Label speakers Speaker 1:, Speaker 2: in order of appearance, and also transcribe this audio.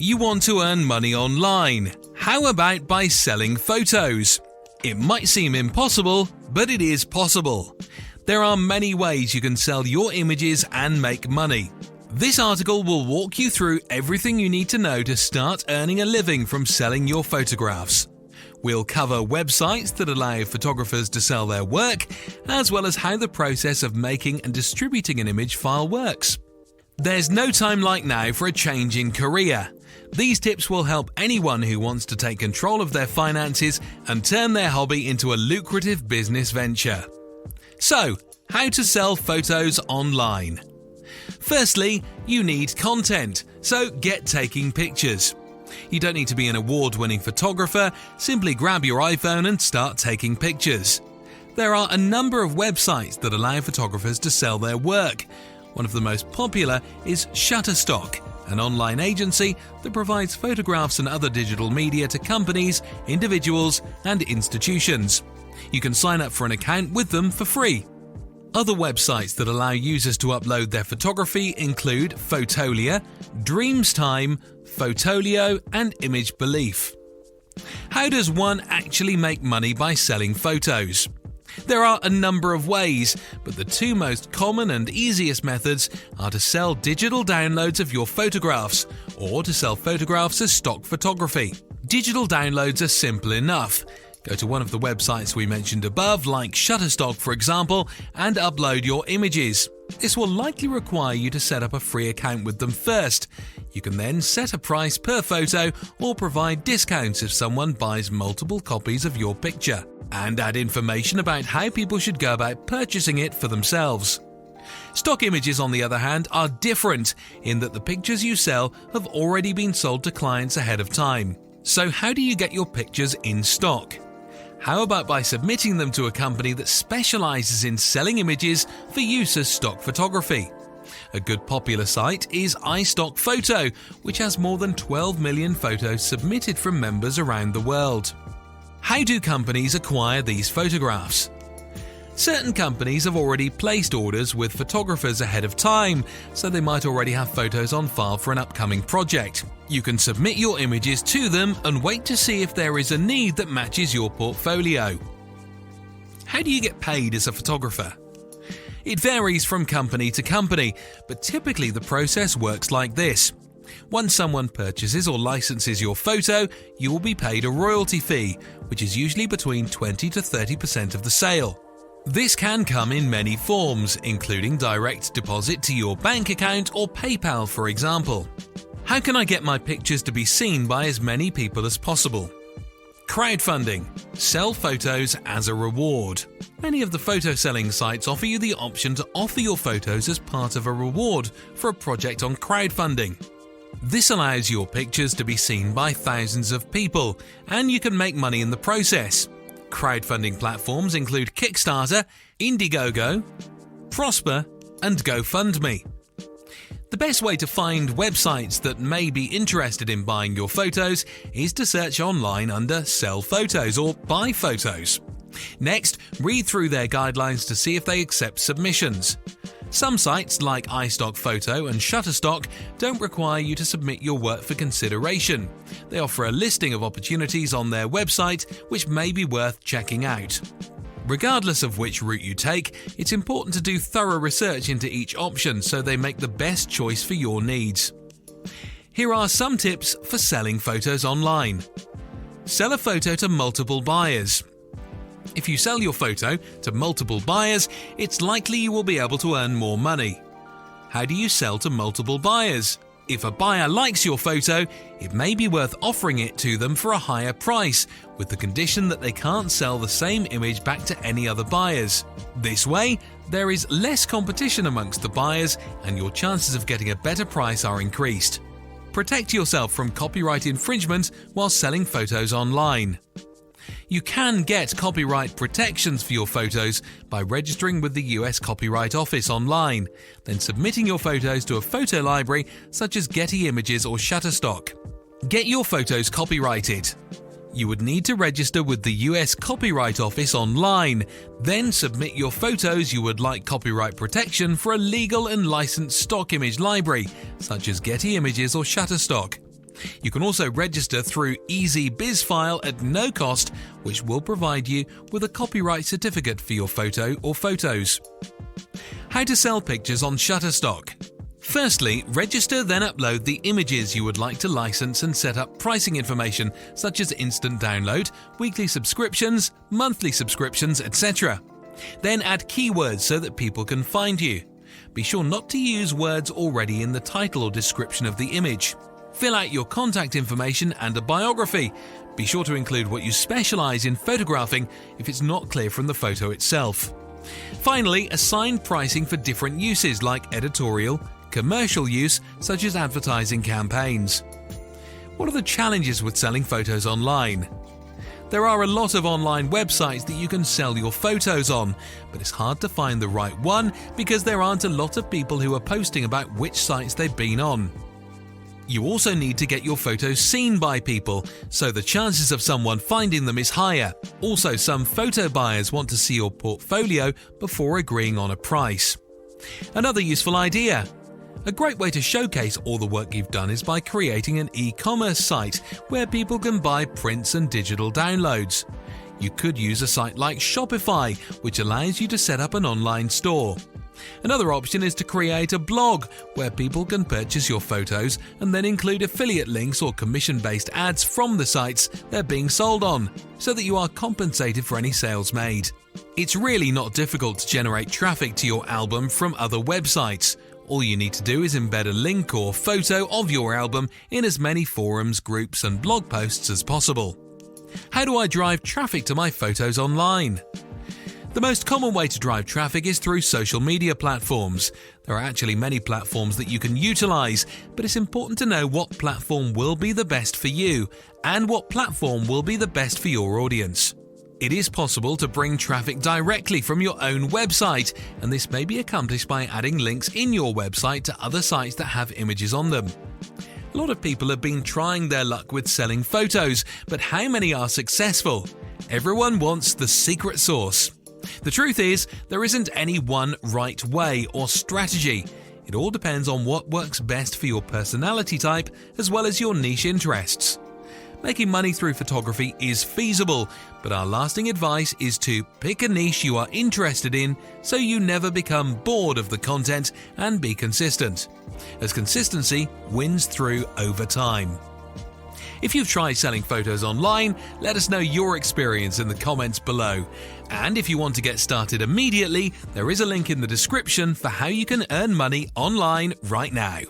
Speaker 1: You want to earn money online. How about by selling photos? It might seem impossible, but it is possible. There are many ways you can sell your images and make money. This article will walk you through everything you need to know to start earning a living from selling your photographs. We'll cover websites that allow photographers to sell their work, as well as how the process of making and distributing an image file works. There's no time like now for a change in career. These tips will help anyone who wants to take control of their finances and turn their hobby into a lucrative business venture. So, how to sell photos online? Firstly, you need content, so get taking pictures. You don't need to be an award-winning photographer, simply grab your iPhone and start taking pictures. There are a number of websites that allow photographers to sell their work. One of the most popular is Shutterstock, an online agency that provides photographs and other digital media to companies, individuals, and institutions. You can sign up for an account with them for free. Other websites that allow users to upload their photography include Fotolia, Dreamstime, Fotolio, and Image Belief. How does one actually make money by selling photos? There are a number of ways, but the two most common and easiest methods are to sell digital downloads of your photographs or to sell photographs as stock photography. Digital downloads are simple enough. Go to one of the websites we mentioned above, like Shutterstock for example, and upload your images. This will likely require you to set up a free account with them first. You can then set a price per photo or provide discounts if someone buys multiple copies of your picture, and add information about how people should go about purchasing it for themselves. Stock images, on the other hand, are different in that the pictures you sell have already been sold to clients ahead of time. So how do you get your pictures in stock? How about by submitting them to a company that specializes in selling images for use as stock photography? A good popular site is iStock Photo, which has more than 12 million photos submitted from members around the world. How do companies acquire these photographs? Certain companies have already placed orders with photographers ahead of time, so they might already have photos on file for an upcoming project. You can submit your images to them and wait to see if there is a need that matches your portfolio. How do you get paid as a photographer? It varies from company to company, but typically the process works like this. Once someone purchases or licenses your photo, you will be paid a royalty fee, which is usually between 20 to 30% of the sale. This can come in many forms, including direct deposit to your bank account or PayPal, for example. How can I get my pictures to be seen by as many people as possible? Crowdfunding. Sell photos as a reward. Many of the photo selling sites offer you the option to offer your photos as part of a reward for a project on crowdfunding. This allows your pictures to be seen by thousands of people, and you can make money in the process. Crowdfunding platforms include Kickstarter, Indiegogo, Prosper, and GoFundMe. The best way to find websites that may be interested in buying your photos is to search online under Sell Photos or Buy Photos. Next, read through their guidelines to see if they accept submissions. Some sites like iStock Photo and Shutterstock don't require you to submit your work for consideration. They offer a listing of opportunities on their website which may be worth checking out. Regardless of which route you take, it's important to do thorough research into each option so they make the best choice for your needs. Here are some tips for selling photos online. Sell a photo to multiple buyers. If you sell your photo to multiple buyers, it's likely you will be able to earn more money. How do you sell to multiple buyers? If a buyer likes your photo, it may be worth offering it to them for a higher price, with the condition that they can't sell the same image back to any other buyers. This way, there is less competition amongst the buyers and your chances of getting a better price are increased. Protect yourself from copyright infringement while selling photos online. You can get copyright protections for your photos by registering with the US Copyright Office online, then submitting your photos to a photo library such as Getty Images or Shutterstock. Get your photos copyrighted. You would need to register with the US Copyright Office online, then submit your photos you would like copyright protection for a legal and licensed stock image library, such as Getty Images or Shutterstock. You can also register through Easy BizFile at no cost, which will provide you with a copyright certificate for your photo or photos. How to sell pictures on Shutterstock. Firstly, register, then upload the images you would like to license and set up pricing information such as instant download, weekly subscriptions, monthly subscriptions, etc. Then add keywords so that people can find you. Be sure not to use words already in the title or description of the image. Fill out your contact information and a biography. Be sure to include what you specialize in photographing if it's not clear from the photo itself. Finally, assign pricing for different uses like editorial, commercial use such as advertising campaigns. What are the challenges with selling photos online? There are a lot of online websites that you can sell your photos on, but it's hard to find the right one because there aren't a lot of people who are posting about which sites they've been on. You also need to get your photos seen by people, so the chances of someone finding them is higher. Also, some photo buyers want to see your portfolio before agreeing on a price. Another useful idea. A great way to showcase all the work you've done is by creating an e-commerce site where people can buy prints and digital downloads. You could use a site like Shopify, which allows you to set up an online store. Another option is to create a blog where people can purchase your photos and then include affiliate links or commission-based ads from the sites they're being sold on, so that you are compensated for any sales made. It's really not difficult to generate traffic to your album from other websites. All you need to do is embed a link or photo of your album in as many forums, groups, and blog posts as possible. How do I drive traffic to my photos online? The most common way to drive traffic is through social media platforms. There are actually many platforms that you can utilize, but it's important to know what platform will be the best for you and what platform will be the best for your audience. It is possible to bring traffic directly from your own website, and this may be accomplished by adding links in your website to other sites that have images on them. A lot of people have been trying their luck with selling photos, but how many are successful? Everyone wants the secret sauce. The truth is, there isn't any one right way or strategy. It all depends on what works best for your personality type as well as your niche interests. Making money through photography is feasible, but our lasting advice is to pick a niche you are interested in so you never become bored of the content and be consistent, as consistency wins through over time. If you've tried selling photos online, let us know your experience in the comments below. And if you want to get started immediately, there is a link in the description for how you can earn money online right now.